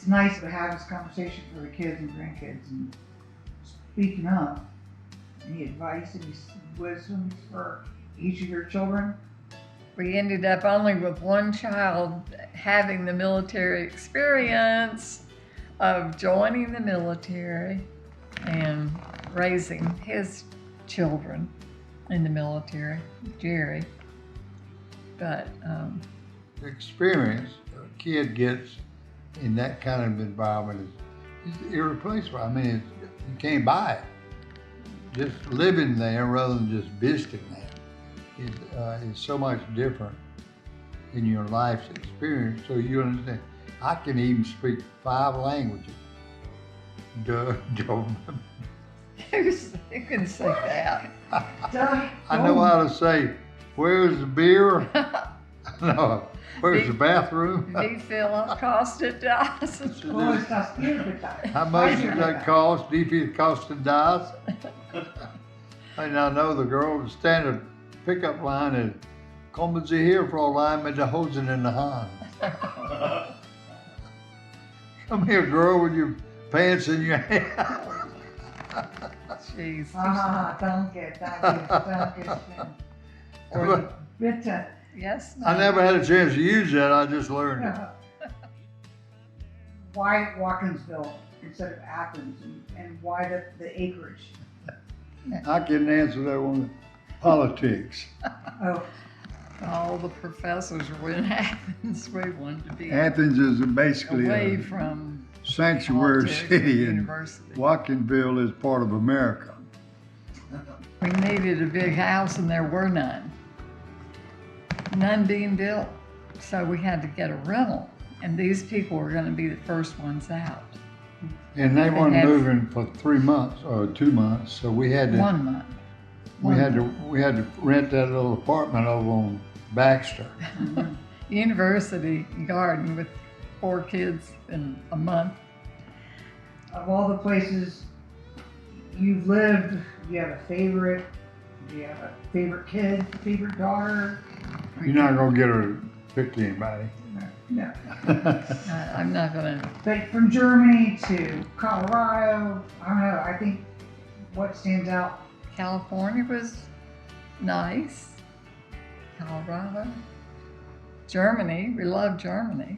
it's nice to have this conversation for the kids and grandkids. And speaking up, any advice, any wisdoms for each of your children? We ended up only with one child having the military experience of joining the military and raising his children in the military, Jerry. But The experience a kid gets in that kind of environment is irreplaceable. I mean, you can't buy it. Just living there rather than just visiting there is so much different in your life's experience. So you understand. I can even speak 5 languages. Duh, Joe. you can say that. I know how to say, where's the beer? No, where's the bathroom? Refill costed does. How much does that cost? DP costed does? And I know the girl, the standard pickup line is, kommen Sie hier, Fräulein, mit der Hosen in the Hand. Come here, girl, with your pants in your hand. Jeez. Danke. Or bitte. Yes. I never had a chance to use that, I just learned it. Why Watkinsville instead of Athens, and why the acreage? I can answer that one. Politics. Oh, All the professors were in Athens. We wanted to be Athens is basically away a from sanctuary politics city, and and university. Watkinsville is part of America. We needed a big house and there were none. None being built. So we had to get a rental. And these people were going to be the first ones out. And they weren't had- moving for 3 months or 2 months, so we had to 1 month. we had to rent that little apartment over on Baxter. University garden with 4 kids in a month. of all the places you've lived, do you have a favorite? Do you have a favorite kid, favorite daughter? You're not gonna get her to pick anybody. No. I'm not going to. But from Germany to Colorado, I don't know, I think what stands out, California was nice. Colorado. Germany, we love Germany.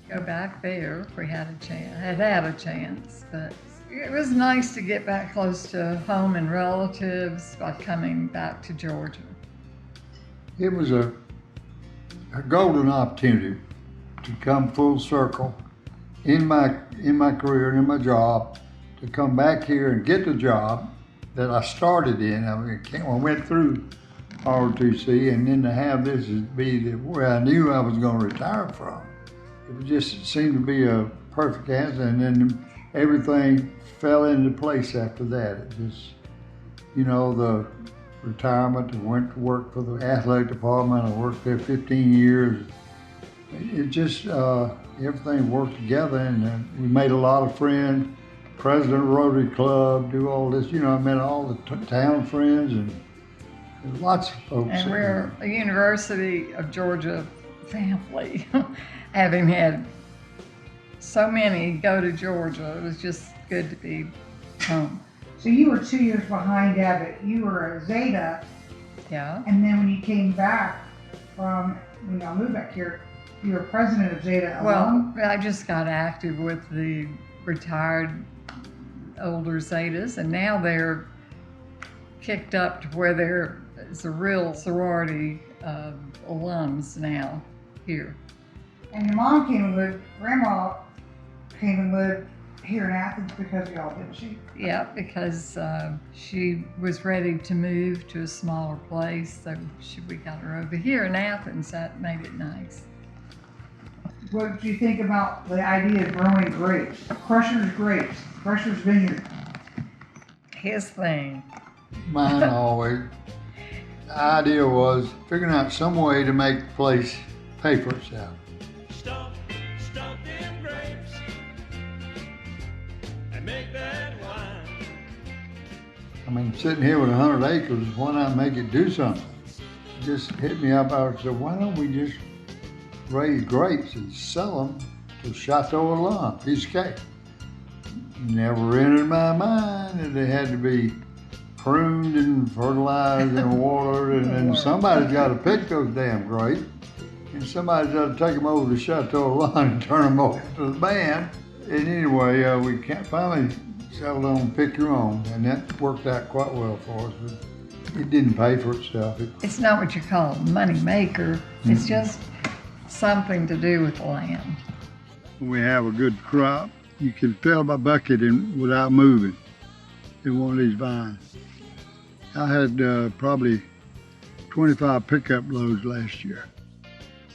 Go back there if we had a chance. Had a chance, but it was nice to get back close to home and relatives by coming back to Georgia. It was a golden opportunity to come full circle in my career and in my job, to come back here and get the job that I started in. I went through ROTC, and then to have this be where I knew I was going to retire from. It just seemed to be a perfect answer, and then everything fell into place after that. It just, the retirement, I went to work for the athletic department. I worked there 15 years. It just, everything worked together, and we made a lot of friends. President of Rotary Club, do all this, I met all the town friends, and there's lots of folks. And we're a University of Georgia family. Having had so many go to Georgia, it was just good to be home. so you were 2 years behind Abbott. You were a Zeta, Yeah. and then when you came back when I moved back here, you were president of Zeta alone? Well, I just got active with the retired older Zetas, and now they're kicked up to where there's a real sorority of alums now here. And your mom came and lived, grandma came and lived here in Athens because of y'all, didn't she? Yeah, because she was ready to move to a smaller place, so we got her over here in Athens. That made it nice. What did you think about the idea of growing grapes? Crusher's Vineyard. His thing. Mine always. The idea was figuring out some way to make the place pay for itself. Stomp them grapes and make that wine. I mean, sitting here with 100 acres, why not make it do something? Just hit me up. I said, why don't we just raise grapes and sell them to Chateau Alon, piece of cake. Never entered my mind that they had to be pruned and fertilized and watered, and somebody's got to pick those damn grapes, and somebody's got to take them over to Chateau Alon and turn them over to the band. And anyway, we finally settled on pick your own, and that worked out quite well for us. It didn't pay for itself. It's not what you call a money maker. It's just something to do with the land. When we have a good crop, you can fill my bucket without moving in one of these vines. I had probably 25 pickup loads last year.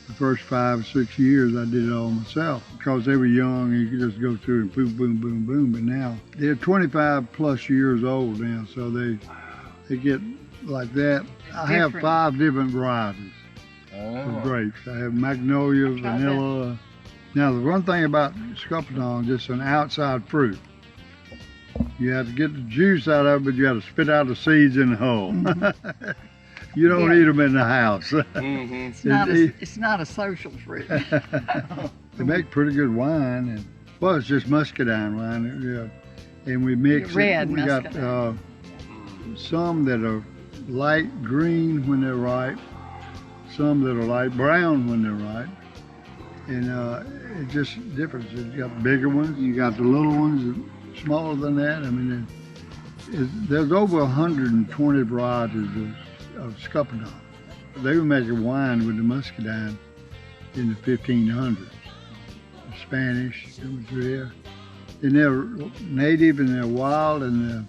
The first 5 or 6 years I did it all myself because they were young and you could just go through and boom, boom, boom, boom. But now they're 25 plus years old now, so they get like that. I have 5 different varieties of grapes. I have magnolia, vanilla. Now the one thing about scuppernong, it's an outside fruit. You have to get the juice out of it, but you have to spit out the seeds in the hole. You don't eat them in the house. It's not a social fruit. They make pretty good wine, and well, it's just muscadine wine. Yeah. And we mix Red it. We got some that are light green when they're ripe, some that are light brown when they're ripe, and it's just different. You got bigger ones, you got the little ones, smaller than that. I mean, there's over 120 varieties of scuppernong. They were making wine with the muscadine in the 1500s. The Spanish, it was there. And they're native and they're wild and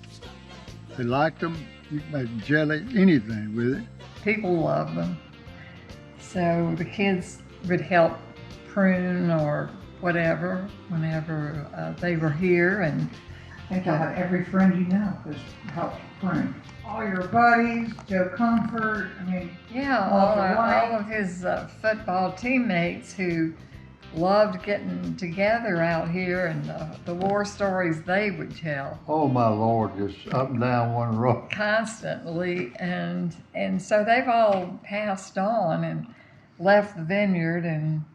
they liked them. You can make jelly, anything with it. People love them. So the kids would help prune or whatever whenever they were here. And I think I have every friend you know has helped prune. All your buddies, Joe Comfort, I mean, yeah, all of his football teammates who loved getting together out here and the war stories they would tell. Oh my Lord, just up and down one road. Constantly, and so they've all passed on and left the vineyard, and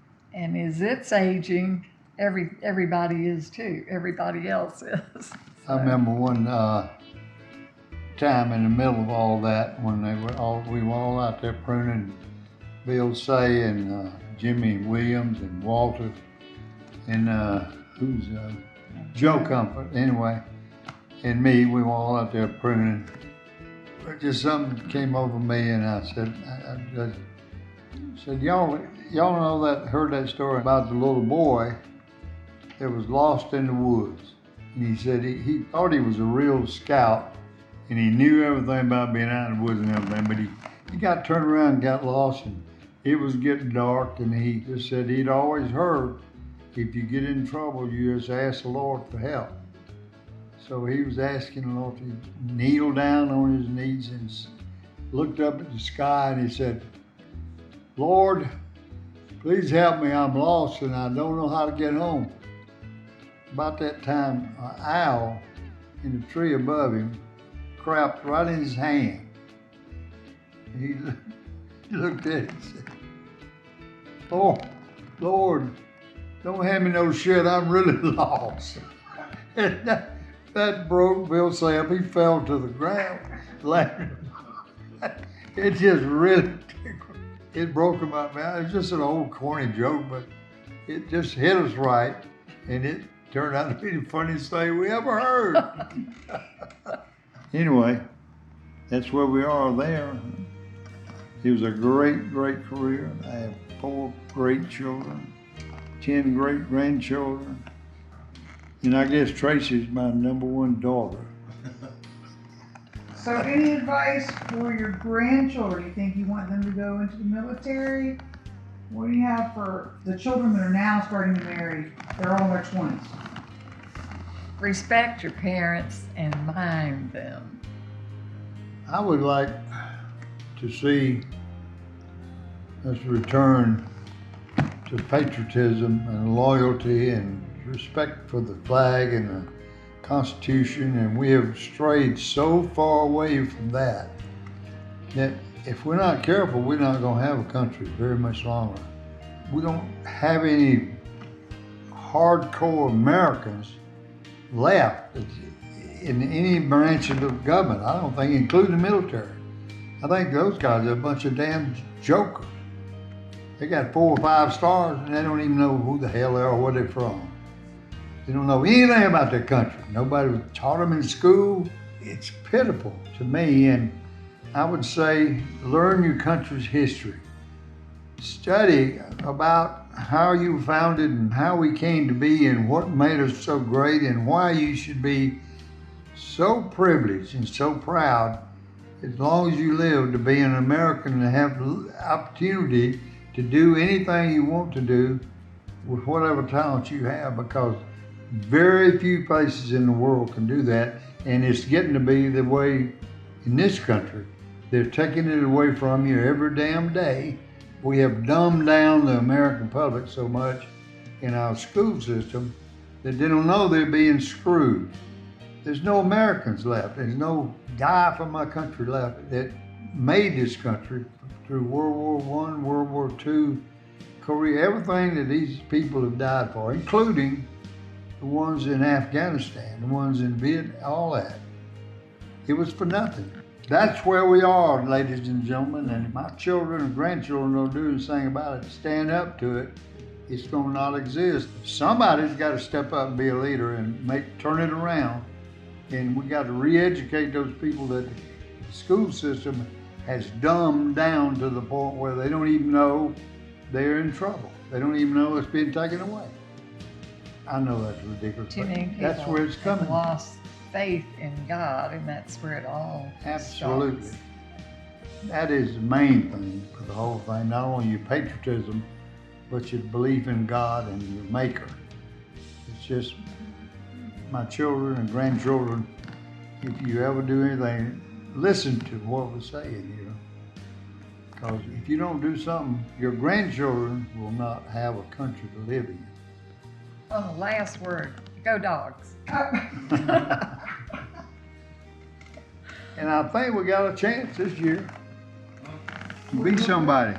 as it's aging, everybody is too. Everybody else is. So. I remember one time in the middle of all that when we were all out there pruning. Bill Say and Jimmy Williams and Walter and Joe Comfort anyway, and me. We were all out there pruning. But just something came over me, and I said, I said, y'all know that, heard that story about the little boy that was lost in the woods. And he said he thought he was a real scout and he knew everything about being out in the woods and everything, but he got turned around and got lost, and it was getting dark, and he just said he'd always heard if you get in trouble, you just ask the Lord for help. So he was asking the Lord to kneel down on his knees and looked up at the sky, and he said, Lord, please help me, I'm lost and I don't know how to get home. About that time, an owl in the tree above him crapped right in his hand. He looked at it and said, oh, Lord, don't hand me no shit, I'm really lost. And that broke Bill Say up, he fell to the ground laughing. It just really tickled. It broke him up, man. It's just an old corny joke, but it just hit us right, and it turned out to be the funniest thing we ever heard. Anyway, that's where we are there. It was a great, great career. I have 4 great children, 10 great grandchildren, and I guess Tracy's my #1 daughter. So any advice for your grandchildren? You think you want them to go into the military? What do you have for the children that are now starting to marry? They're all in their 20s. Respect your parents and mind them. I would like to see us return to patriotism and loyalty and respect for the flag and the Constitution, and we have strayed so far away from that if we're not careful, we're not going to have a country very much longer. We don't have any hardcore Americans left in any branch of the government. I don't think, including the military. I think those guys are a bunch of damn jokers. They got 4 or 5 stars and they don't even know who the hell they are or where they're from. They don't know anything about their country. Nobody taught them in school. It's pitiful to me, and I would say learn your country's history. Study about how you were founded and how we came to be and what made us so great and why you should be so privileged and so proud as long as you live to be an American and have the opportunity to do anything you want to do with whatever talent you have, because very few places in the world can do that, and it's getting to be the way in this country. They're taking it away from you every damn day. We have dumbed down the American public so much in our school system that they don't know they're being screwed. There's no Americans left. There's no guy from my country left that made this country through World War I, World War II, Korea, everything that these people have died for, including the ones in Afghanistan, the ones in Vietnam, all that. It was for nothing. That's where we are, ladies and gentlemen, and if my children and grandchildren don't do anything about it, stand up to it, it's gonna not exist. Somebody's gotta step up and be a leader and turn it around. And we gotta re-educate those people that the school system has dumbed down to the point where they don't even know they're in trouble. They don't even know it's being taken away. I know that's ridiculous, Too many but people that's where it's have coming. lost faith in God, and that's where it all Absolutely. starts. That is the main thing for the whole thing, not only your patriotism, but your belief in God and your maker. It's just my children and grandchildren, if you ever do anything, listen to what we're saying, you know. Because if you don't do something, your grandchildren will not have a country to live in. Oh, last word. Go Dogs. And I think we got a chance this year to be somebody.